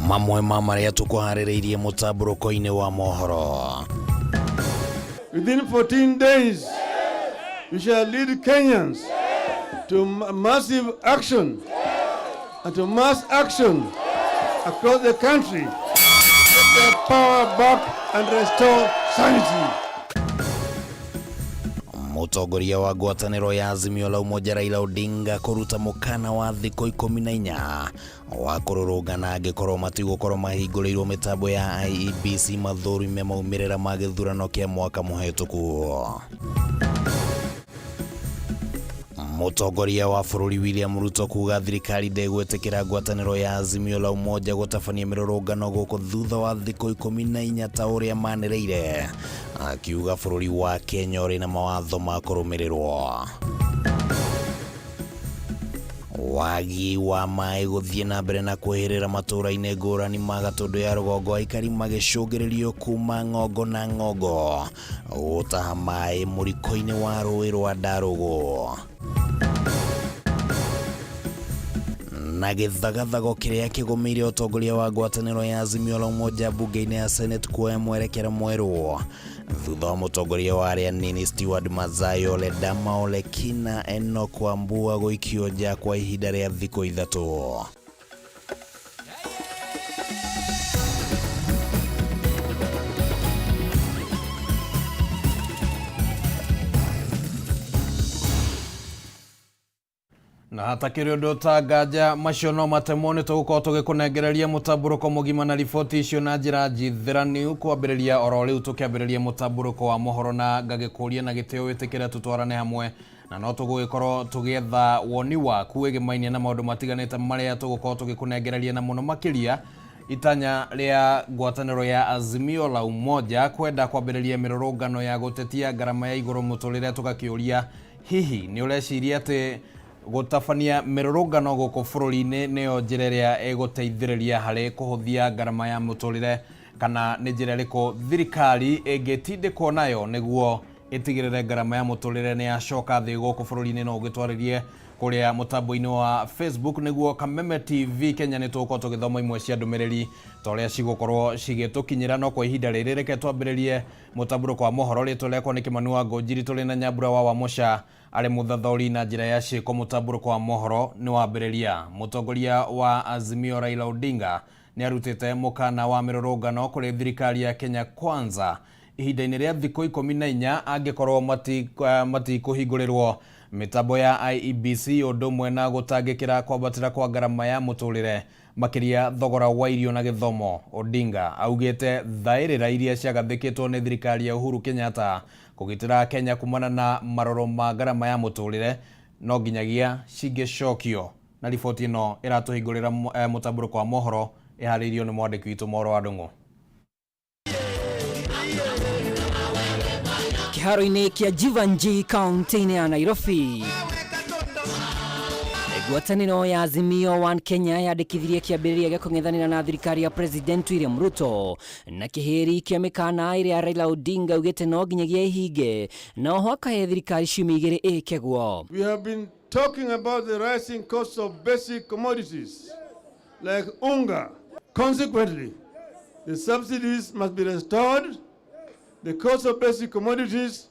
Mamwe maria tukuharireirie mutamburuko-ini wa Mohoro. Within 14 days, we shall lead Kenyans to massive action and to mass action across the country to get their power back and restore sanity. Mutongoria wa ngwatanĩro ya Azimio la Umoja Raila Odinga kuruta mukana wa thikũ 14 wa kũrũrũngana angĩkorwo matigũkorwo mahingũrĩirwo mĩtambo ya IEBC mathũrime maumĩrĩra ma gĩthurano kĩa mwaka mũhetũku. Mutongoria wa bũrũri William Ruto kuga thirikari ndĩgwĩtĩkĩra ngwatanĩro ya Azimio la Umoja gũtabania mĩrũrũngano gũkũ thutha wa thikũ 14 ta ũrĩa manĩrĩire, akiuga bũrũri wa Kenya ũrĩ na mawatho ma kũrũmĩrĩrwo. Wagi wa maĩ gũthiĩ na mbere na kwĩhĩrĩra matũũra-inĩ ngũrani ma Gatũndũ ya rũgongo, aikari magĩcũngĩrĩrio kuma ng'ongo na ng'ongo gũtaha maĩ mũriko-inĩ wa rũĩ rwa Ndarũgũ. Na gĩthagathago kĩrĩa kĩgũmĩire ũtongoria wa ngwatanĩro ya Azimio la Umoja bunge-inĩ ya Senate kuoya mwerekera mwerũ thutha wa mũtongoria wa arĩa nini Stewart Mazai Ole Dama Ole Kina Enoch Wambua gũikio nja kwa ihinda rĩa thikũ 3. Na hata kĩrĩ ũndũ ta nganja macio no matemwo nĩ tũgũkorwo tũgĩkũnengereria mũtamburuko mũgima na riboti icio na njĩra njithĩranu. Kwambĩrĩria oro rĩu tũkĩambĩrĩria mũtamburuko wa Mohoro na ngagĩkũria na gĩtĩo wĩtĩkĩre tũtwarane hamwe, na no tũgũgĩkorwo tũgĩetha woni waku wĩgĩmainie na maũndũ matiganĩte marĩa tũgũkorwo tũgĩkũnengereria, na mũno makĩria itanya rĩa ngwatanĩro ya Azimio la Umoja kwenda kwambĩrĩria mĩrũrũngano ya gũtetia ngarama ya igũrũ mũtũrĩre. Tũgakĩũria hihi nĩ ũreciria atĩ gũtabania mĩrũrũngano gũkũ bũrũri-inĩ nĩyo njĩra ĩrĩa ĩgũteithĩrĩria harĩ kũhũthia ngarama ya mũtũrĩre, kana nĩ njĩra ĩrĩkũ thirikari ĩngĩtindĩkwo nayo nĩguo ĩtigĩrĩre ngarama ya mũtũrĩre nĩ yacoka thĩ gũkũ bũrũri-inĩ? No ũgĩtwarĩrie kũrĩa mũtambo-inĩ wa Facebook nĩguo Kameme TV Kenya nĩ tũgũkorwo tũgĩthoma imwe cia ndũmĩrĩri ta ũrĩa cigũkorwo cigĩtũkinyĩra. No kwa ihinda rĩrĩ reke twambĩrĩrie mũtamburuko wa Mohoro. Rĩtwa rĩakwa nĩ Kĩmani wa Ngũnjiri, tũrĩ na Nyambura wa Wamũca arĩ mũthathori na njĩra ya ciĩko. Mũtamburuko wa Mohoro nĩ wambĩrĩria. Mũtongoria wa Azimio Raila Odinga nĩ arutĩte mũkana wa mĩrũrũngano kũrĩ thirikari ya Kenya Kwanza ihinda-inĩ rĩa thikũ 14 angĩkorwo matikũhingũrĩrwo mitambo ya IEBC ũndũ ũmwe na gũtangĩkĩra kwambatĩra kwa ngarama ya mũtũrĩre, makĩria thogora wa irio na gĩthomo. Odinga augĩte thaĩrĩra iria ciagathĩkĩtwo nĩ thirikari ya Uhuru Kenyatta kũgitĩra Kenya kumana na maroro ma ngarama ya mũtũrĩre no nginyagia cingĩcokio. Na riboti ĩno ĩratũhingũrĩra mũtamburuko wa Mohoro ĩharĩirio nĩ mwandĩki witũ Mohoro wa Ndung'u. Kĩharo-inĩ kĩa Jivanji kaunti-inĩ ya Nairobi, ngwatanĩro ya Azimio One Kenya yandĩkithirie kĩambĩrĩria gĩa kũng'ethanĩra na thirikari ya President William Ruto na kĩhĩri kĩa mĩkana ĩrĩa Raila Odinga augĩte no nginyagia ihinge, na oho akahe thirikari ciumia 2 ĩke guo. We have been talking about the rising cost of basic commodities like unga. Consequently, the subsidies must be restored. The cost of basic commodities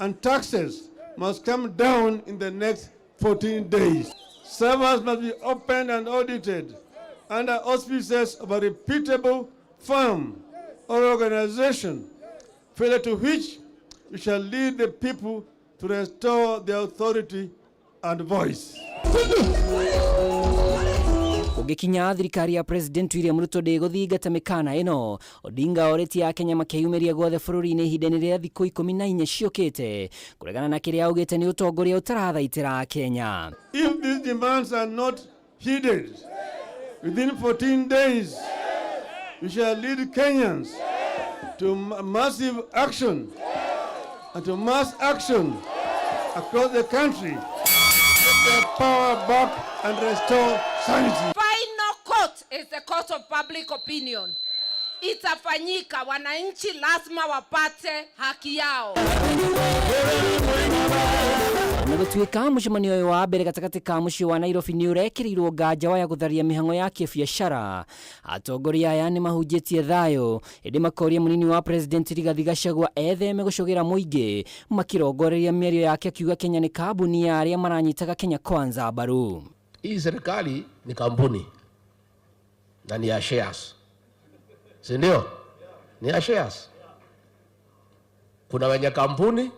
and taxes must come down in the next 14 days. Servers must be opened and audited under auspices of a reputable firm or organization, failure to which we shall lead the people to restore their authority and voice. Ũgĩkinya thirikari ya President William Ruto ndĩgũthingata mĩkana ĩno, Odinga orĩtie Akenya makĩyumĩria guothe bũrũri-inĩ ihinda-inĩ rĩa thikũ 14 ciũkĩte kũregana na kĩrĩa augĩte nĩ ũtongoria ũtarathaitĩra Kenya. If these demands are not heeded, within 14 days, we shall lead Kenyans to massive action and to mass action across the country to get their power back and restore sanity. Is the court of public opinion. Itafanyika, wananchi lazima wapate haki yao. na gũtuĩka mũcemanio ũyũ wa mbere gatagatĩ ka mũciĩ wa Nairobi nĩ ũrekĩrirwo nganja wa gũtharia mĩhang'o ya kĩbiacara. Atongoria aya nĩ mahunjĩtie thayũ, ĩndĩ makoria mũnini wa president Rigathi Gachagua etheme gũcogera mũingĩ, makĩrongoreria mĩario yake akiuga Kenya nĩ kambuni ya arĩa maranyitaga Kenya Kwanza mbaru. Hii serikali ni kampuni na ni ya shares, si ndio? Ni ya shares. Kuna wenye kampuni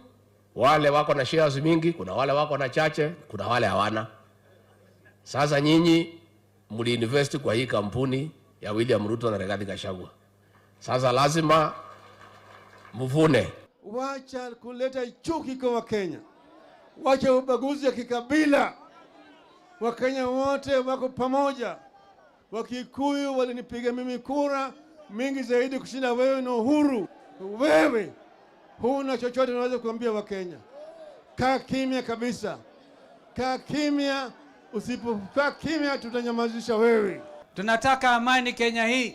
wale wako na shares mingi, kuna wale wako na chache, kuna wale hawana. Sasa nyinyi mliinvest kwa hii kampuni ya William Ruto na Rigathi Gachagua. Sasa lazima mvune. Wacha kuleta chuki kwa Wakenya. Wacha ubaguzi ya kikabila. Wakenya wote wako pamoja. Wakikuyu walinipiga mimi kura mingi zaidi kushinda wewe na Uhuru. Wewe huna chochote unaweza kuambia Wakenya. Kaa kimya kabisa. Kaa kimya, usipokaa kimya tutanyamazisha wewe. Tunataka amani Kenya hii.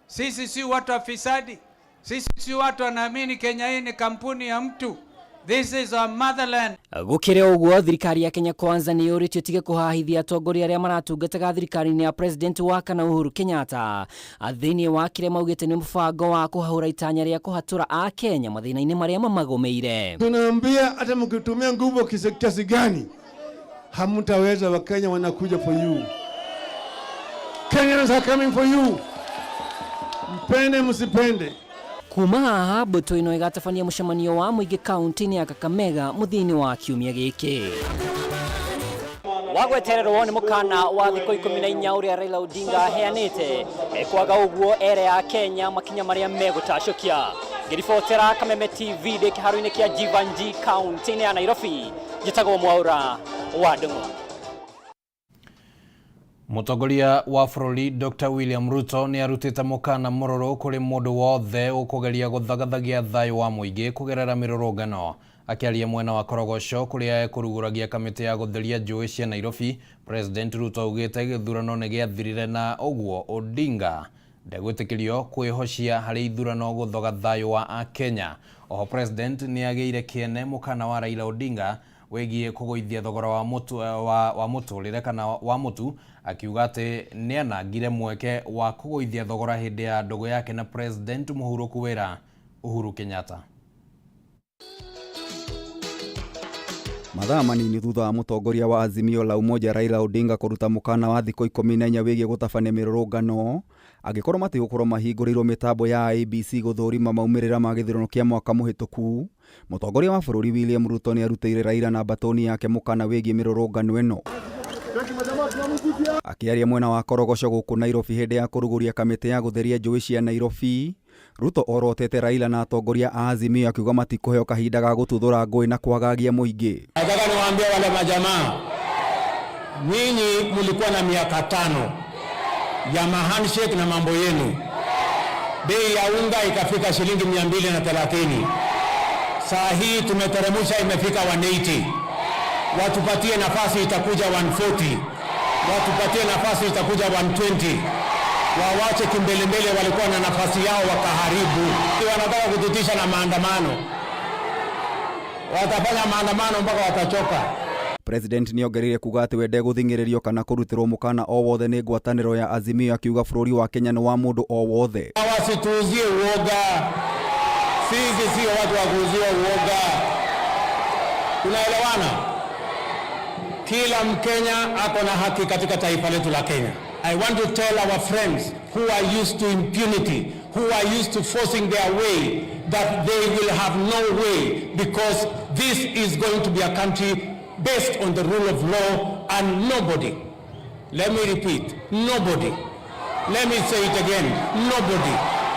Sisi si watu afisadi. Sisi si watu wanaamini Kenya hii ni kampuni ya mtu. This is our motherland. Gũkĩrĩ ũguo thirikari ya Kenya Kwanza nĩ yũrĩtio tige kũhahithia atongoria arĩa maratungataga thirikari-inĩ ya president wa kana Uhuru Kenyatta. Thĩinĩ wa kĩrĩa maugĩte nĩ mũbango wa kũhahũra itanya rĩa kũhatũra a Kenya mathĩna-inĩ marĩa mamagomeire. Tunaambia hata mkitumia nguvu kiasi gani hamtaweza. Wakenya wanakuja for you. Kenyans are coming for you. Mpende msipende. Kuma haha mbũtũ ĩno ĩgatabania mũcemanio wa mũingĩ kaunti-inĩ ya Kakamega mũthia-inĩ wa kiumia gĩkĩ. Wagwetererwo nĩ mũkana wa thikũ 14 ũrĩa Raila Odinga aheanĩte kwaga ũguo ere ya Kenya makinya marĩa megũtacũkia. Ngĩribotera Kameme TV ndĩ kĩharo-inĩ kĩa Jivanji kaunti-inĩ ya Nairobi, njĩtagwo Mwaura wa Ndung'u. Mũtongoria wa bũrũri Dr. William Ruto nĩ arutĩte mũkana mũrũrũ kũrĩ mũndũ wothe ũkũgeria gũthagathagia thayũ wa mũingĩ kũgerera mĩrũrũngano. Akĩaria mwena wa Korogoco kũrĩa ekũrugũragia kamĩtĩ ya gũtheria njũĩ cia Nairobi, President Ruto augĩte gĩthurano nĩ gĩathirire na ũguo Odinga ndegwĩtĩkĩrio kwĩhocia harĩ ithurano gũthoga thayũ wa Akenya. Oho President nĩ agĩire kĩene mũkana wa Raila Odinga wĩgiĩ kũgũithia thogora wa mũtũrĩre kana wa mũtu, akiuga atĩ nĩ anangire mweke wa kũgũithia thogora hĩndĩ ya ndogo yake na President Mohoro wĩra Uhuru Kenyatta. Mathaa manini thutha wa mũtongoria wa Azimio la Umoja Raila Odinga kũruta mũkana wa thikũ 14 wĩgiĩ gũtabania mĩrũrũngano, angĩkorwo matigũkorwo mahingũrĩirwo mĩtambo ya ABC gũthũrima maumĩrĩra ma gĩthurano kĩa mwaka mũhĩtũku, mũtongoria wa bũrũri William Ruto nĩ arutĩire Raila na batoni yake mũkana wĩgiĩ mĩrũrũngano ĩno. Akĩaria mwena wa Korogoco gũkũ Nairobi hĩndĩ ya kũrugũria kamĩtĩ ya gũtheria njũĩ cia Nairobi, Ruto orotete Raila na atongoria a Azimio akiuga matikũheo kahinda ga gũtuthũra ngũĩ na kwagagia mũingĩ. Nataka niwaambie wale majamaa, nyinyi mlikuwa na miaka 5 ya handshake na mambo yenu. Bei ya unga ikafika shilingi 230. Saa hii tumeteremsha imefika 180. Watupatie nafasi itakuja 140. Watupatie nafasi itakuja 120. Wawache kimbelembele walikuwa na nafasi yao wakaharibu. Wanataka kututisha na maandamano. Watafanya maandamano mpaka watachoka. President nĩongereire kuga atĩ we ndegũthing'ĩrĩrio kana kũrutĩrwo mũkana o wothe nĩ ngwatanĩro ya Azimio, akiuga bũrũri wa Kenya nĩ wa mũndũ o wothe. Wasituuzie uoga. Sisi sio watu wa kuuzia uoga. Tunaelewana? Kila Mkenya ako na haki katika taifa letu la Kenya. I want to tell our friends who are used to impunity, who are used to forcing their way, that they will have no way, because this is going to be a country based on the rule of law, and nobody, let me repeat, nobody, let me say it again, nobody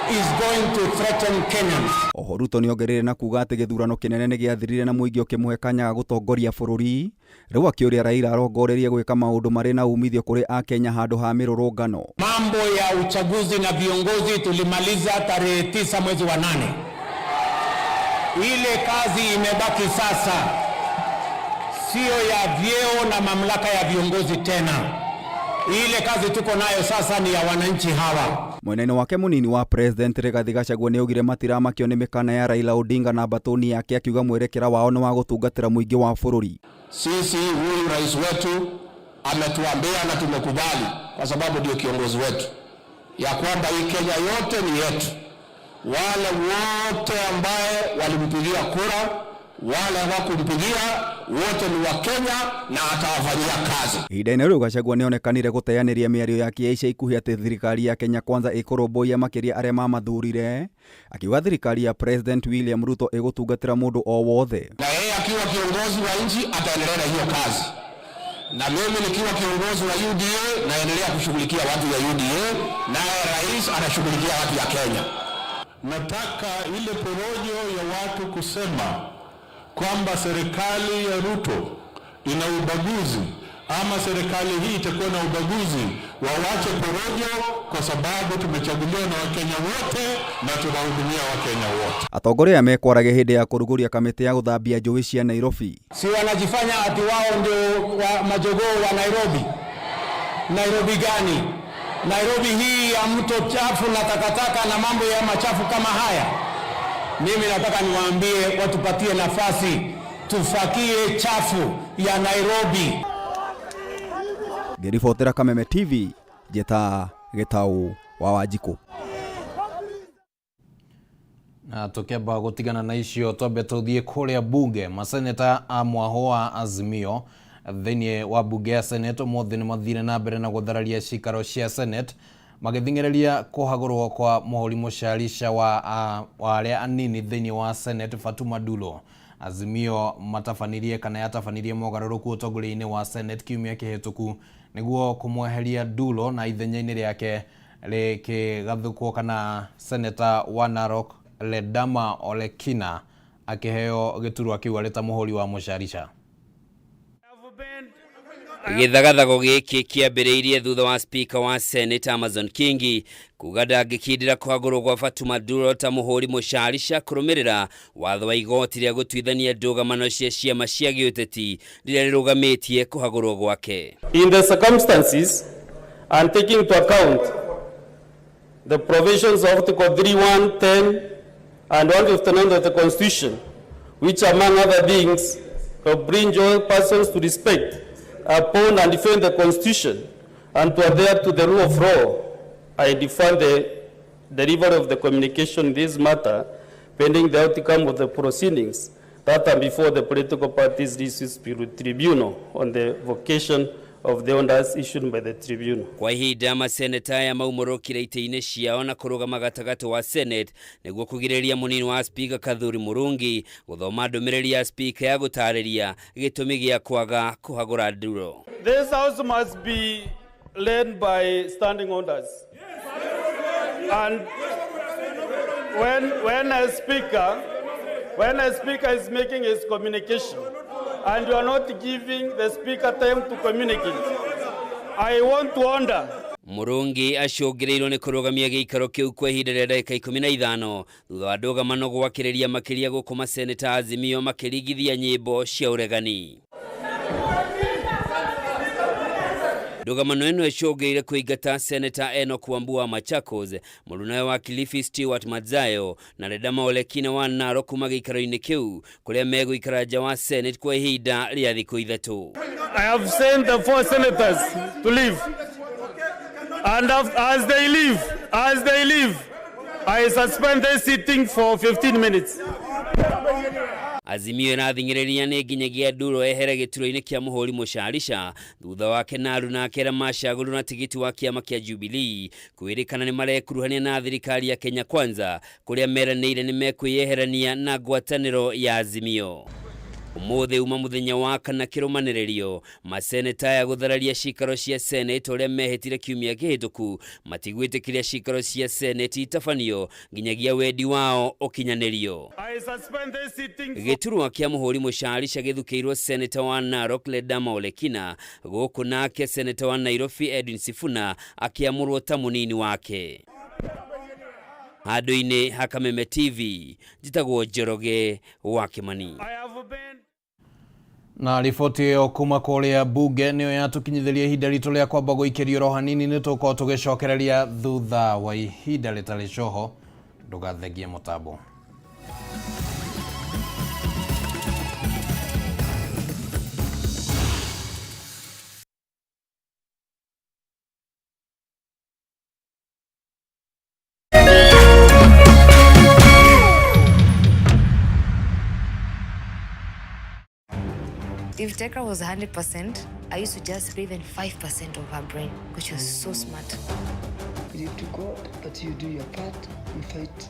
is going to threaten Kenyans. Oho Ruto nĩongereire na kuga atĩ gĩthurano kĩnene nĩ gĩathirire na mũingĩ ũkĩmũhe kanya ga gũtongoria bũrũri, rĩu akĩũria Raila arongorerie gwĩka maũndũ marĩ na umithio kũrĩ Akenya handũ ha mĩrũrũngano. Mambo ya uchaguzi na viongozi tulimaliza tarehe 9 mwezi wa 8. Ile kazi imebaki sasa sio ya vyeo na mamlaka ya viongozi tena. Ile kazi tuko nayo sasa ni ya wananchi hawa. Mwena wake munini wa President Rigathi Gachagua nĩaugire matiramakio nĩ mĩkana ya Raila Odinga na batoni yake, akiuga mwerekera wao nĩ wa gũtungatĩra mũingĩ wa bũrũri. Sisi huyu rais wetu ametuambia na tumekubali, kwa sababu ndio kiongozi wetu, ya kwamba hii Kenya yote ni yetu. Wale wote ambaye walimpigia kura, wale hawakumpigia, wote ni wa Kenya na atawafanyia kazi. Ihinda-inĩ rĩu Gachagua nĩonekanire gũteanĩria mĩario yake ya ica ikuhĩ atĩ thirikari ya Kenya Kwanza ĩkũrũmbũiya makĩria arĩa mamathurire, akiuga thirikari ya President William Ruto ĩgũtungatĩra mũndũ o wothe. Na yeye akiwa kiongozi wa nchi ataendelea na hiyo kazi, na mimi nikiwa kiongozi wa UDA naendelea kushughulikia watu ya UDA, naye rais anashughulikia watu ya Kenya. Nataka ile porojo ya watu kusema kwamba serikali ya Ruto ina ubaguzi ama serikali hii itakuwa na ubaguzi, wawache porojo, kwa sababu tumechaguliwa na Wakenya wote na tunahudumia Wakenya wote. Atongoria mekwarage hĩndĩ ya kũrugũria kamĩtĩ ya gũthambia njũĩ cia Nairobi. Si wanajifanya ati wao ndio wa majogoo wa Nairobi. Nairobi gani? Nairobi hii ya mto chafu na takataka na mambo ya machafu kama haya. Mimi nataka niwaambie watupatie nafasi tufakie chafu ya Nairobi. Ngĩribotera Kameme TV, Jeta Gĩtaũ wa Wanjikũ. Na tukĩamba gũtigana na icio twambe tũthiĩ kũrĩa bunge. Maseneta a mwahũ wa Azimio thĩinĩ wa bunge ya Senate ũmũthĩ nĩ mathire na mbere na gũthararia cikaro cia Senate magĩthing'ĩrĩria kũhagũrwo kwa mũhũri mũcarica wa arĩa anini thĩinĩ wa Senate Fatuma Dulo. Azimio matafanirie kana yatafanirie mogarũrũku ũtongoria-inĩ wa Senate kiumia kĩhĩtũku nĩguo kũmweheria Dulo, na ithenya-inĩ rĩake rĩkĩgathũkwo kana Senator wa Narok Ledama Olekina akĩheo gĩturwa kĩu arĩ ta mũhũri wa mũcarica. Gĩthagathago gĩkĩ kĩambĩrĩirie thutha wa speaker wa Senate Amazon Kingi kuga ndangĩkindĩra kũhagũrwo gwa Fatuma Dulo ta mũhũri mũcarica kũrũmĩrĩra watho wa igoti rĩa gũtuithania ndũgamano cia ciama cia gĩũteti rĩrĩa rĩrũgamĩtie kũhagũrwo gwake. In the circumstances and taking into account the provisions of Article 3, 10 and 159 of the Constitution, which among other things bring all persons to respect, uphold and defend the Constitution and to adhere to the rule of law, I defend the delivery of the communication in this matter pending the outcome of the proceedings that are before the political parties dispute tribunal on the vocation of the orders issued by the tribunal. Kwa ihinda maseneta aya maumũrũkire itĩ-inĩ ciao na kũrũgama gatagatĩ wa Senate nĩguo kũgirĩrĩria mũnini wa Speaker Kathuri Murungi gũthoma ndũmĩrĩri ya Speaker ya gũtarĩria gĩtũmi gĩa kwaga kũhagũra Dulo. This house must be led by standing orders. And when a speaker is making his communication and you are not giving the speaker time to communicate, I want to order. Murungi acũngĩrĩirwo nĩ kũrũgamia gĩikaro kĩu kwa ihinda rĩa ndagĩka 15 thutha wa ndũgamano gwakĩrĩria makĩria gũkũ maseneta Azimio makĩringithia nyĩmbo cia ũregani. Ndũgamano ĩno ĩcũngĩrĩire kũingata Senator Enoch Wambua wa Machakos, mũrunawe wa Kilifi Stewart Madzayo na Ledama Olekina wa Narok kuma gĩikaro-inĩ kĩu kũrĩa megũikara nja wa Senate kwa ihinda rĩa thikũ ithatũ. I have sent the 4 senators to leave. And as they leave, I suspend their sitting for 15 minutes. Azimio ĩrathing'ĩrĩria nĩ nginyagia Dulo ehere gĩturwa-inĩ kĩa mũhũri mũcarica thutha wake Naru na akera macagũrwo na tigiti wa kĩama kĩa Jubilee kwĩrĩkana nĩ marekuruhania na thirikari ya Kenya Kwanza kũrĩa meranĩire nĩ mekwĩyeherania na ngwatanĩro ya Azimio. Ũmũthĩ uma mũthenya wa kana kĩrũmanĩrĩrio maseneta ya gũthararia cikaro cia Senate ũrĩa mehĩtire kiumia kĩhĩtũku matigwĩtĩkĩria cikaro cia Senate itafanio nginyagia wendi wao ũkinyanĩrio. Gĩturwa kĩa mũhũri mũcarica gĩthukĩirwo Senator wa Narok Ledama Olekina gũkũ nake Senator wa Nairobi Edwin Sifuna akĩamũrwo ta mũnini wake. Handũ-inĩ ha Kameme TV njĩtagwo Njoroge wa Kĩmani. Na riboti ĩyo kuma kũrĩa bunge nĩyo yatũkinyithĩria ihinda ritũ rĩa kwamba gũikĩrio ro hanini nĩtũkorwo tũgĩcokereria thutha wa ihinda rĩtarĩ coho. Ndũgathengie mũtambo. If Tekra was 100%, I used to just pay even 5% of her brain, which was so smart. You do to God, but you do your part, you fight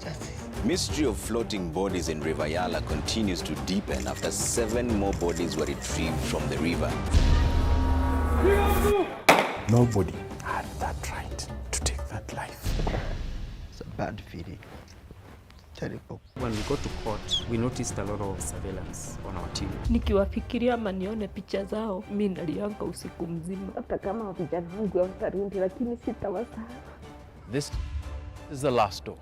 justice. Mystery of floating bodies in River Yala continues to deepen after 7 more bodies were retrieved from the river. Nobody had that right to take that life. It's a bad feeling. Terrible. When we go to court, we noticed a lot of surveillance on our team. Nikiwafikiria ama nione picha zao, mimi nalianga usiku mzima. Hata kama vijana wangu watarudi, lakini sitawasahau. This is the last door.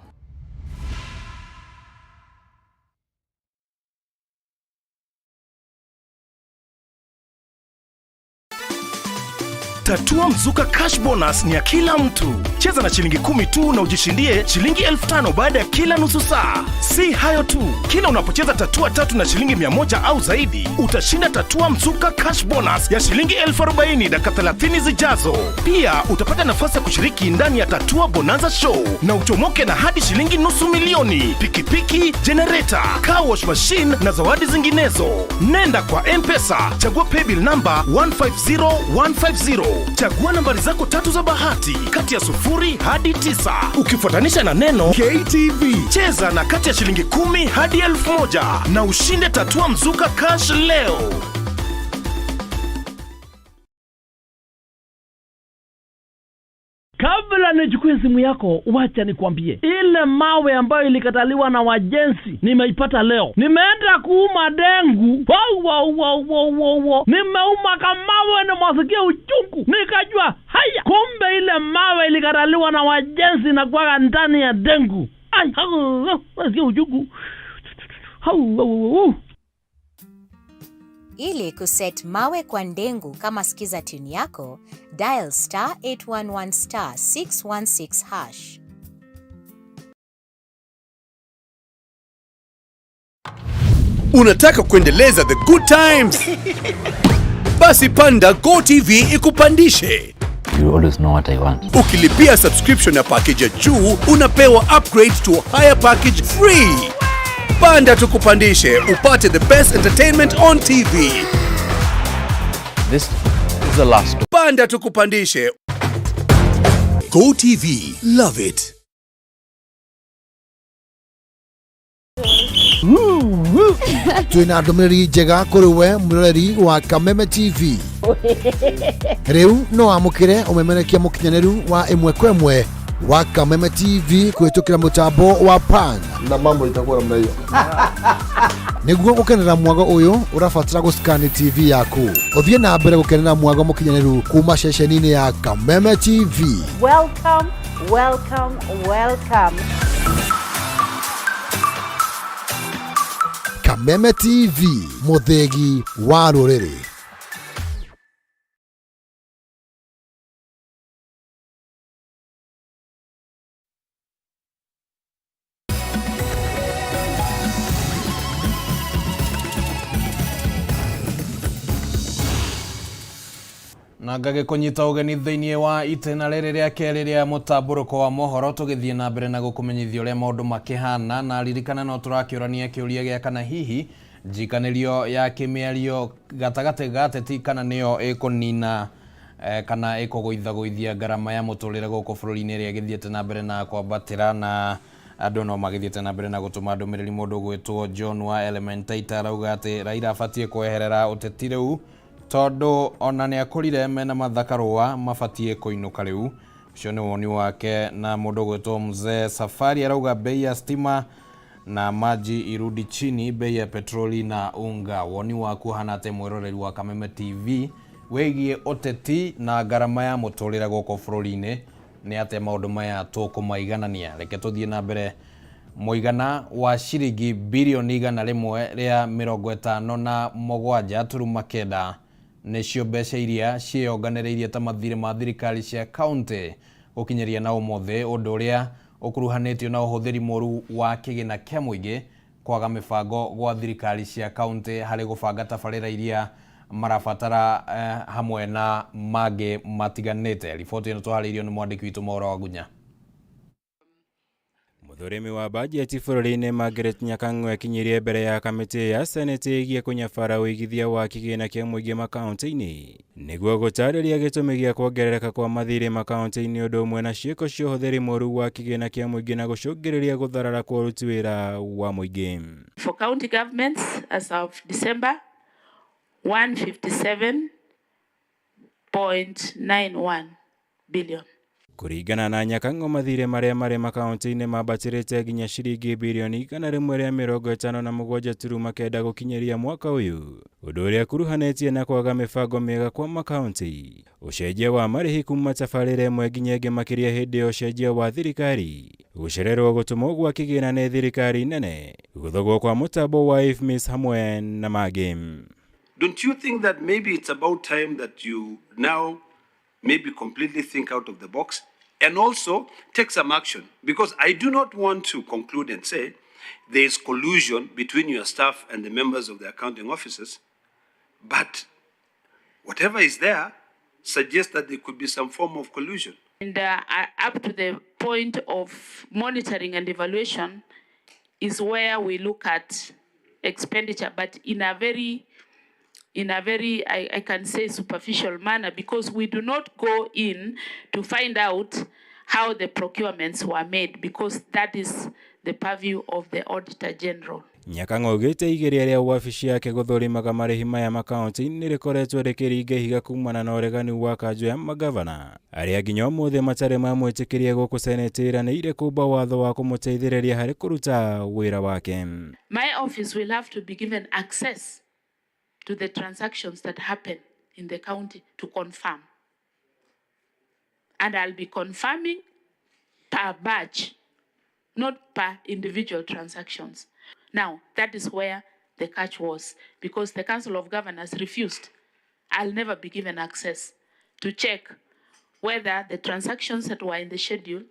Tatua Mzuka Cash Bonus ni ya kila mtu. Cheza na shilingi 10 tu na ujishindie shilingi 5,000 baada ya kila nusu saa. Si hayo tu, kila unapocheza tatua 3 na shilingi 100 au zaidi, utashinda Tatua Mzuka Cash Bonus ya shilingi 40,000 dakika 30 zijazo. Pia utapata nafasi ya kushiriki ndani ya Tatua Bonanza Show na uchomoke na hadi shilingi $500,000, pikipiki, generator, car wash machine na zawadi zinginezo. Nenda kwa M-Pesa, chagua paybill number 150150. Chagua nambari zako 3 za bahati kati ya 0 hadi 9 ukifuatanisha na neno KTV. Cheza na kati ya shilingi 10 hadi 1,000 na ushinde Tatua Mzuka Cash leo. Kabla nichukue simu yako, wacha nikwambie. Ile mawe ambayo ilikataliwa na wajenzi, nimeipata leo. Nimeenda kuuma dengu. Nimeuma kama mawe na mwasikia uchungu. Nikajua, haya, kumbe ile mawe ilikataliwa na wajenzi na kwa ndani ya dengu. Ai, mwasikia uchungu. Ili kuset mawe kwa ndengu kama skiza tune yako, dial *811 *616#. Unataka kuendeleza the good times? Basi panda GoTV ikupandishe. You always know what I want. Ukilipia subscription ya package ya juu, unapewa upgrade to a higher package free. Panda tukupandishe, upate the best entertainment on TV. This is the last door. Panda tukupandishe. GoTV, love it. Twina ndumiriri njega kuri we murori wa Kameme TV. Riu no amukire umemerekia mukinyaniru wa imwe kwa imwe wa Kameme TV kuhitukira mutambo wa pan na mambo itakuwa namna hiyo. Niguo gukenera mwago uyu urafatira guskani TV yaku. Uthie na mbere gukenera mwago mukinyaniru kuma ceceni-ini ya Kameme TV. Welcome, welcome, welcome. Kameme TV, muthegi wa ruriri. Na ngage kunyita ugeni thiini wa itena riri ria keri ria mutamburuko wa mohoro tugithie na mbere na gukumenyithia uria maundu makihana na ririkana no turakiurania kiuria gia kana hihi njikanirio ya kimiario gatagate gateti kana niyo ikunina kana ikuguithaguithia garama ya muturire guku bururi-ini ria githiete na mbere na kwambatira na andu no magithiete na mbere na gutuma ndumiriri mundu gwitwo John wa Elementaita arauga ati Raila abatie kweherera uteti riu tondu ona ni akurire mena mathakarwa mabatie kuinuka riu. Ucio ni woni wake. Na mundu gwitwo Mzee Safari arauga bei ya stima na maji irudi chini, bei ya petroli na unga. Woni waku hana ate mwiroreri wa Kameme TV wegie uteti na garama ya muturire guko bururi-ini ni ate maundu maya tukumaiganania. Reke tuthie na mbere. Muigana wa shiringi bilioni 157.9 nicio mbeca iria cioganireirie ta mathire ma thirikari cia county gukinyeria na umothe undu uria ukuruhanitio na uhuthiri moru wa kigina kia muingi kwaga mibango gwa thirikari cia county hari gubanga tabarira iria marabatara hamwe na mage matiganite. Riboti ino twahariirio ni mwandiki witu Mohoro wa Gunya. Muthurimi wa bajeti bũrũri-inĩ Margaret Nyakang'ũ ekinyirie mbere ya kamĩtĩ ya Senate ĩgiĩ kũnyabara ũigithia wa kĩgĩna kĩa mũingĩ makaũntĩ-inĩ nĩguo gũtarĩria gĩtũmi gĩa kuongerereka kwa mathirĩ makaũntĩ-inĩ ũndũ ũmwe na ciĩko cia ũhũthĩri mũũru wa kĩgĩna kĩa mũingĩ na gũcũngĩrĩria gũtharara kwa ũruti wĩra wa mũingĩ. For county governments as of December 157.91 billion. Kũringana na Nyakang'ũ, mathirĩ marĩa marĩ makaũntĩ-inĩ mambatĩrĩte nginya ciringi birioni 157.9 gũkinyĩria mwaka ũyũ, ũndũ ũrĩa kuruhanĩtie na kwaga mĩbango mĩega kwa makaũntĩ, ũcenjia wa marĩhi kuma tabarĩra ĩmwe nginya ĩngĩ makĩria hĩndĩ ya ũcenjia wa thirikari, gũcererwo gũtũmwo gwa kĩgĩna nĩ thirikari nene, gũthogwo kwa mũtambo wa IFMIS hamwe na mangĩ. Don't you think that maybe it's about time that you now maybe completely think out of the box and also take some action? Because I do not want to conclude and say there is collusion between your staff and the members of the accounting offices, but whatever is there suggests that there could be some form of collusion. And up to the point of monitoring and evaluation is where we look at expenditure, but in a very I can say superficial manner, because we do not go in to find out how the procurements were made, because that is the purview of the Auditor General. Nyakang'ũ augĩte igĩrĩa rĩa wabici yake gũthũrimaga marĩhi maya makaũntĩ-inĩ rĩkoretwo rĩkĩringa ihiga kumana na ũregani wa kanjũ ya magavana arĩa nginya ũmũthĩ matarĩ mamwĩtĩkĩria gũkũ Senate ĩranĩire kũmba watho wa kũmũteithĩrĩria harĩ kũruta wĩra wake. My office will have to be given access to the transactions that happen in the county to confirm. And I'll be confirming per batch, not per individual transactions. Now, that is where the catch was, because the Council of Governors refused. I'll never be given access to check whether the transactions that were in the schedule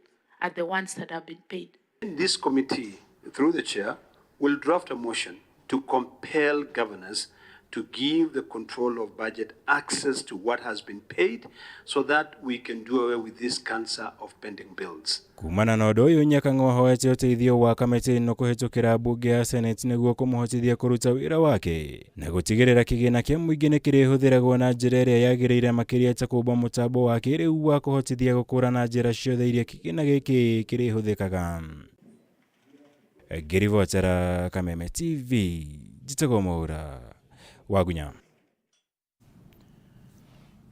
are the ones that have been paid. This committee, through the chair, will draft a motion to compel governors to give the control of budget access to what has been paid so that we can do away with this cancer of pending bills. Kumana na ũndũ ũyũ, Nyakang'ũ ahoete ũteithio wa kamĩtĩ ĩno kũhĩtũkĩra mbunge ya Senate nĩguo kũmũhotithia kũruta wĩra wake na gũtigĩrĩra kĩgĩna kĩa mũingĩ nĩ kĩrĩhũthĩragwo na njĩra ĩrĩa yagĩrĩire, makĩria ta kũmba mũtambo wa kĩrĩu wa kũhotithia gũkũrana njĩra ciothe iria kĩgĩna gĩkĩ kĩrĩhũthĩkaga. Ngĩribotera Kameme TV, njĩtagwo Mohoro Wagunya.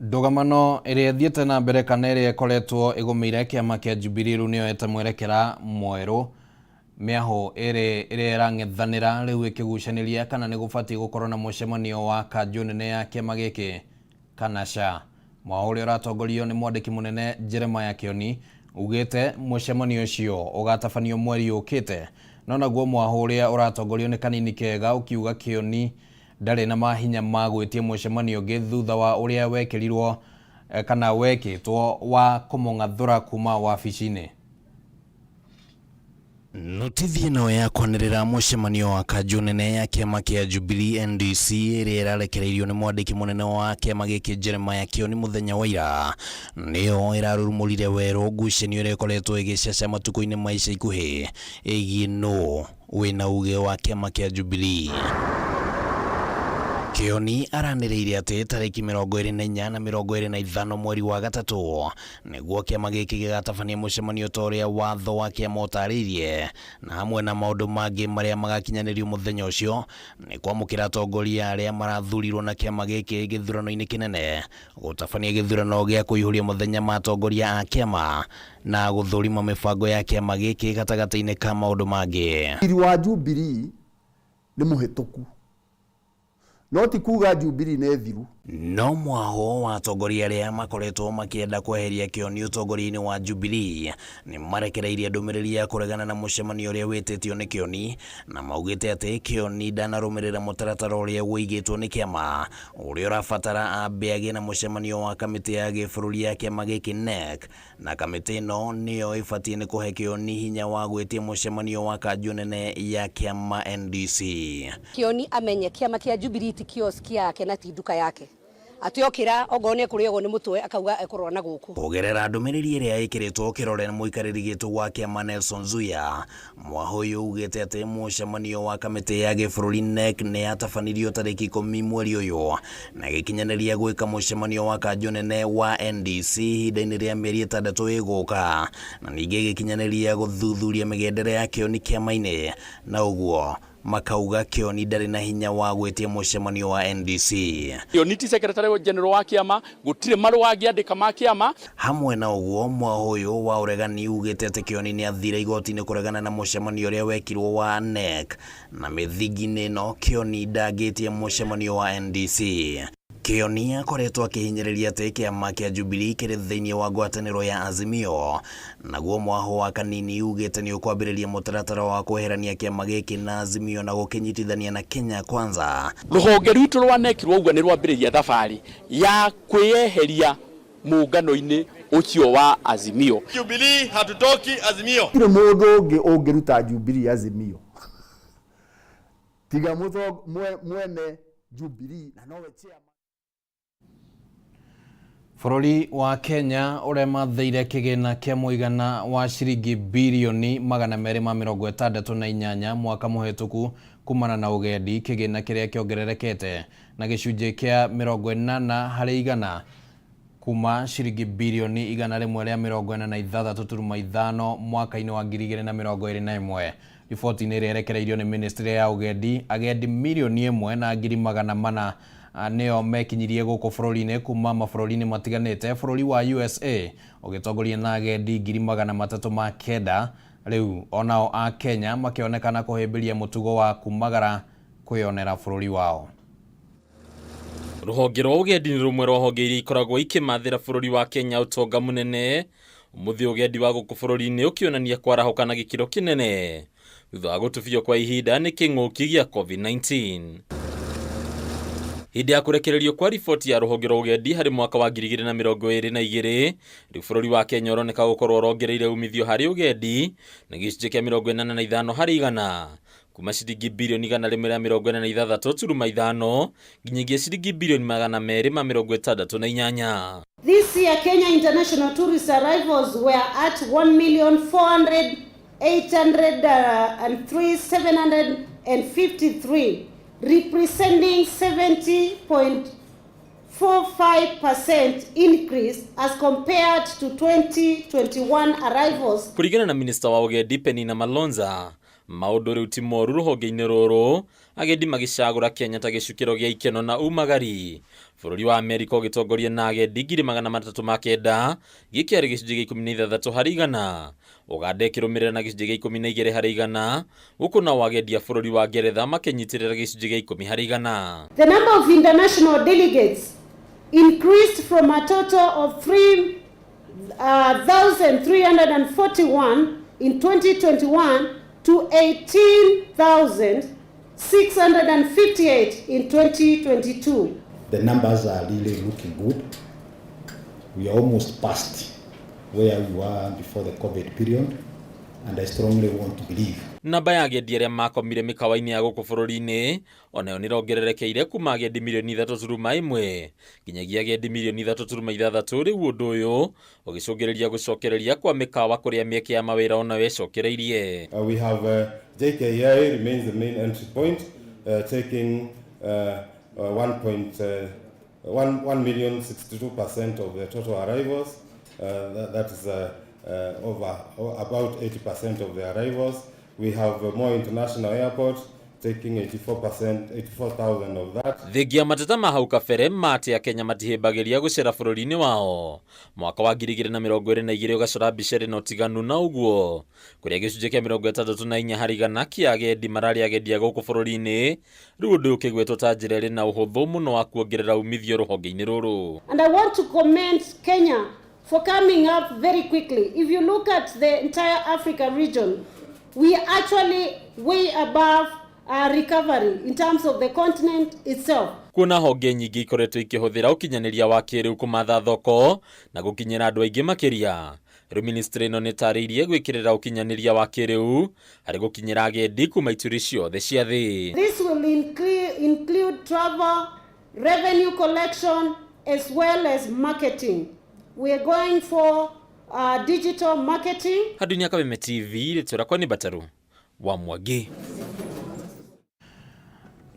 Ndũgamano ĩrĩa ĩthiĩte na mbere kana ĩrĩa ĩkoretwo ĩgũmĩire kĩama kĩa Jubilee rĩu nĩyoete mwerekera mwerũ, mĩaho ĩrĩa ĩrang'ethanĩra rĩu ĩkĩgucanĩria kana nĩ gũbatiĩ gũkorwo na mũcemanio wa kanjũ nene ya kĩama gĩkĩ kana ca. Mwahũ ũrĩa ũratongorio nĩ mwandĩki mũnene Jeremiah Kĩoni ugĩte mũcemanio ũcio ũgatabanio mweri ũkĩte, no naguo mwahũ ũrĩa ũratongorio nĩ Kanini Kega ũkiuga Kĩoni ndarĩ na mahinya ma gwĩtia mũcemanio ũngĩ thutha wa ũrĩa wekĩrirwo kana wekĩtwo wa kũmũng'athũra kuma wabici-inĩ. Notithi ĩno ya kwanĩrĩra mũcemanio wa kanjũ nene ya kĩama kĩa Jubilee NDC ĩrĩa ĩrarekereirio nĩ mwandĩki mũnene wa kĩama gĩkĩ Jeremiah Kĩoni mũthenya wa ira nĩyo ĩrarurumũrire werũ ngucanio ĩrĩa ĩkoretwo ĩgĩcaca matukũ-inĩ ma ica ikuhĩ ĩgiĩ nũ wĩna uge wa kĩama kĩa Jubilee. Kĩoni aranĩrĩire atĩ tarĩki 24 na 25 mweri wa gatatũ nĩguo kĩama gĩkĩ gĩgatabania mũcemanio ta ũrĩa watho wa kĩama ũtarĩirie, na hamwe na maũndũ mangĩ marĩa magakinyanĩrio mũthenya ũcio nĩ kwamũkĩra atongoria arĩa marathurirwo na kĩama gĩkĩ gĩthurano-inĩ kĩnene, gũtabania gĩthurano gĩa kũihũria mũthenya ma atongoria a kĩama na gũthũrima mĩbango ya kĩama gĩkĩ gatagatĩ-inĩ ka maũndũ mangĩ. Thirikari wa Jubilee nĩ mũhĩtũku, no ti kuga Jubilee nĩ thiru. No mwahũ wa atongoria arĩa makoretwo makĩenda kweheria Kĩoni ũtongoria-inĩ wa Jubilee nĩ marekereirie ndũmĩrĩri ya kũregana na mũcemanio ũrĩa wĩtĩtio nĩ Kĩoni, na maugĩte atĩ Kĩoni ndanarũmĩrĩra mũtaratara ũrĩa wĩigĩtwo nĩ kĩama ũrĩa ũrabatara ambe agĩe na mũcemanio wa kamĩtĩ ya gĩbũrũri ya kĩama gĩkĩ NEC, na kamĩtĩ ĩno nĩyo ĩbatiĩ nĩ kũhe Kĩoni hinya wa gwĩtia mũcemanio wa kanjũ nene ya kĩama NDC. Kĩoni amenye kĩama kĩa Jubilee ti kioski yake na ti nduka yake. atiokira ogone kuri ogo ni mutwe akauga ekorwa na guku kugerera ndumiriri iria ikiritwo kirore na muikariri gitu wa kiama Nelson Zuya Mwahoyo ugete ati mucemanio wa kamiti ya gibũrũri NEC ni atabanirio tariki 10 mweri uyu na gikinyaneria gwika mucemanio wa kanjo nene wa NDC hinda-ini ria mieri 6 iguka na ningi gikinyaneria guthuthuria migendere ya kioni kiama-ini na uguo makauga kioni ndari na hinya wa gwitia mucemanio wa NDC. Unity Secretary General wa kiama gutire marũa angiandika ma kiama. Hamwe na uguo Mwahoyo wa uregani ugite ati kioni ni athire igoti-ini kuregana na mucemanio uria wekirwo wa NEC na mithigi-ini no kioni ndagitie mucemanio wa NDC. Kioni akoretwo akihinyĩrĩria atĩ kĩama kĩa Jubilee kĩrĩ thĩinĩ wa ngwatanĩro ya Azimio naguo Mwaho wa kanini ugĩte nĩ ũkwambĩrĩria mũtaratara wa kweherania kĩama gĩkĩ na Azimio na gũkĩnyitithania na Kenya Kwanza. Rũhonge rwitũ rwa NEC rwauga nĩ rwambĩrĩria thabarĩ ya kwĩyeheria muungano-inĩ ũcio wa Azimio. Jubilee hatutoki Azimio. Kile mũndũ ũngĩ ũngĩruta Jubilee Azimio tiga mwene Jubilee na nowe chairman. Bũrũri wa Kenya ũrĩa mathĩire kĩgĩna kĩa mũigana wa ciringi birioni 268 mwaka mũhetũku kumana na ũgendi, kĩgĩna kĩrĩa kĩongererekete na gĩcunjĩ kĩa 80 harĩ igana kuma ciringi birioni 146.5 mwaka-inĩ wa 2021. Riboti-inĩ ĩrĩa ĩrekereirio nĩ Ministry ya Ũgendi, agendi milioni 1.400 nĩo mekinyirie gũkũ bũrũri-inĩ kuma mabũrũri-inĩ matiganĩte. Bũrũri wa USA ũgĩtongoria na agendi 309,000. Rĩu onao a Kenya makĩonekana kũhĩmbĩria mũtugo wa kumagara kwĩonera bũrũri wao. Rũhonge rwa ũgendi nĩ rũmwe rwa honge iria ikoragwo ikĩmathĩra bũrũri wa Kenya ũtonga mũnene. Ũmũthĩ ũgendi wa gũkũ bũrũri-inĩ ũkĩonania kwarahũka na gĩkĩro kĩnene thutha wa gũtubio kwa ihinda nĩ kĩng'ũki gĩa COVID-19. Hĩndĩ ya kũrekererio kwa riboti ya rũhonge rwa ũgendi harĩ mwaka wa 2022, rĩu bũrũri wa Kenya ũroneka gũkorwo ũrongereire umithio harĩ ũgendi na gĩcunjĩ kĩa 45 harĩ igana kuma ciringi birioni 146.5 nginyagia ciringi birioni 268. This year, Kenya international tourist arrivals were at 1,408,753, representing 70.45% increase as compared to 2021 arrivals. Kũringana na Minister wa Ũgendi Penina Malonza, maũndũ rĩu ti moru rũhonge-inĩ rũrũ, agendi magĩcagũra Kenya ta gĩcukĩro gĩa ikeno na umagari. Bũrũri wa Amerika ũgĩtongoria na agendi 309,000 gĩkĩarĩ gĩcunjĩ gĩa 16 harĩ igana. Uganda ĩkĩrũmĩrĩra na gĩcunjĩ gĩa 12 harĩ igana, gũkũ nao agendi a bũrũri wa Ngeretha makĩnyitĩrĩra gĩcunjĩ gĩa 10 harĩ igana. The number of international delegates increased from a total of 3,341 in 2021 to 18,658 in 2022. The numbers are really looking good. We are almost past where we were before the COVID period, and I strongly want to believe. Namba ya agendi arĩa makomire mĩkawa-inĩ ya gũkũ bũrũri-inĩ onayo nĩrongererekeire kuma agendi milioni 3.1 nginyagia agendi milioni 3.6. Rĩu ũndũ ũyũ ũgĩcũngĩrĩria gũcokereria kwa mĩkawa kũrĩa mĩeke ya mawĩra onayo ĩcokereirie. We have JKIA remains the main entry point, taking 1,062% of the total arrivals. That is about 80% of the arrivals. We have more international airports taking 84,000 of that. Thengia mateta ma hau kabere mate ya Kenya matihĩmbagĩria gũcera bũrũri-inĩ wao. Mwaka wa 2022 ũgacora mbica ĩrĩ na ũtiganu na ũguo, kũrĩa gĩcunjĩ kĩa 64 harĩ igana kĩa agendi mararĩ agendi a gũkũ bũrũri-inĩ. Rĩu ũndũ ũkĩgwetwo ta njĩra ĩrĩ na ũhũthũ mũno wa kuongerera umithio rũhonge-inĩ rũrũ. And I want to commend Kenya for coming up very quickly. If you look at the entire Africa region, we are actually way above recovery in terms of the continent itself. Kuna honge nyingĩ ikoretwo ikĩhũthĩra ũkinyanĩria wa kĩrĩu kũmatha thoko na gũkinyĩra andũ aingĩ makĩria. Rĩu ministry ĩno nĩtarĩirie gwĩkĩrĩra ũkinyanĩria wa kĩrĩu harĩ gũkinyĩra agendi kuma ituri ciothe cia thĩ. This will include travel, revenue collection, as well as marketing. We are going for digital marketing. Hadunia Kameme TV letura kwa ni Bataru wa Mwangi.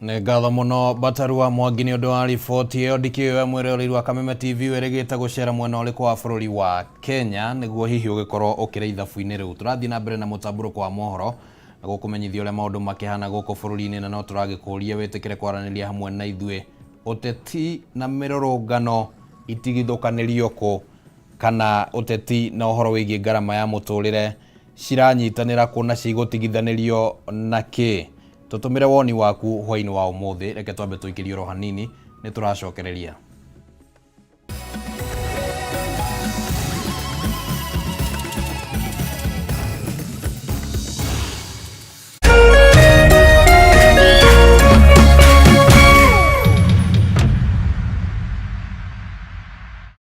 Nĩ ngatho mũno Bataru wa Mwangi nĩ ũndũ wa riboti ĩyo ndikĩoe mwĩroreri wa Kameme TV weregete gũcera mwena ũrĩkũ wa bũrũri wa Kenya nĩguo hihi ũgĩkorwo ũkĩrĩ ithabu-inĩ rĩu. Tũrathiĩ na mbere na mũtamburũko wa mohoro na gũkũmenyithia ũrĩa maũndũ makĩhana gũkũ bũrũri-inĩ na no tũragĩkũria wĩtĩkĩre kwaranĩria hamwe na ithuĩ. Ũteti na mĩrũrũngano itigithũkanĩrio kũ kana ũteti na ũhoro wĩgiĩ ngarama ya mũtũrĩre ciranyitanĩra kũ na cigũtigithanĩrio na kĩ? Tũtũmĩre woni waku hwainĩ wa ũmũthĩ, reke twambe tũikĩrie oro hanini nĩ tũracokereria.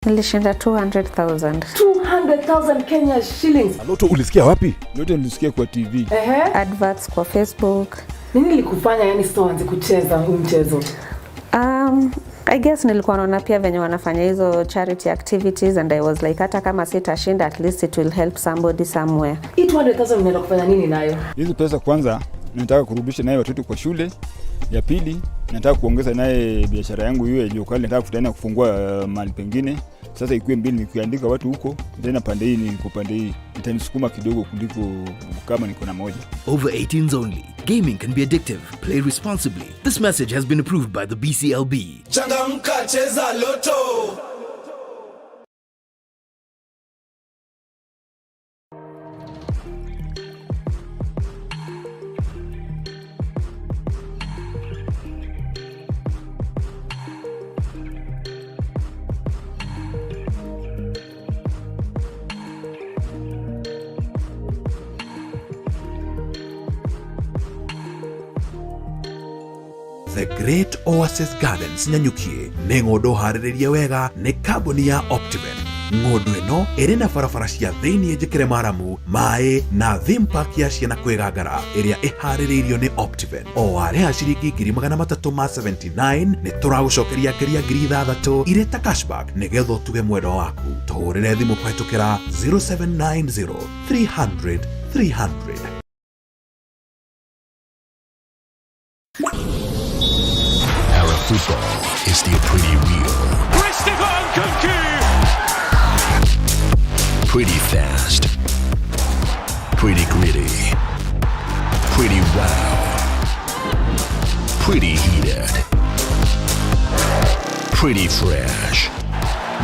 Nilishinda 200,000. 200,000 Kenya shillings. Loto ulisikia wapi? Loto nilisikia kwa TV. Adverts kwa Facebook. Nini likufanya yani sitaanze kucheza huu mchezo? I guess nilikuwa naona pia venye wanafanya hizo charity activities and I was like hata kama sitashinda at least it will help somebody somewhere. 200,000 unaenda kufanya nini nayo? Hizo pesa kwanza nataka kurudisha naye watoto kwa shule. Ya pili nataka kuongeza naye biashara yangu hiyo iliyokuwa nataka kutana kufungua mahali pengine. Sasa ikuwe mbili nikiandika watu huko tena pande hii niko pande hii itanisukuma kidogo kuliko kama niko na moja. Over 18s only. Gaming can be addictive. Play responsibly. This message has been approved by the BCLB. Changamka cheza Loto. The Great Oasis Gardens Nyanyukie nĩ ng'ũndũ harĩrĩrie wega nĩ kambuni ya Optiven. Ng'ũndũ ĩno ĩrĩ na barabara cia thĩinĩ njĩkĩre maramu, maĩ na theme park ya ciana kwĩgangara ĩrĩa ĩharĩrĩirio nĩ Optiven. O warĩha ciringi 379 nĩ tũragũcokeria ngeria 6,000 irĩ ta cashback nĩgetha ũtuge mwendwa waku. Tũhũrĩre thimũ kũhetũkĩra 0790 300 300. Football is still pretty real. Pretty fast. Pretty gritty. Pretty wow. Pretty heated. Pretty fresh.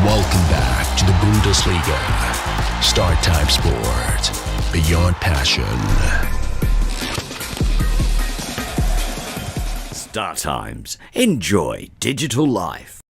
Welcome back to the Bundesliga. Start Time Sports. Beyond passion. Star Times. Enjoy digital life.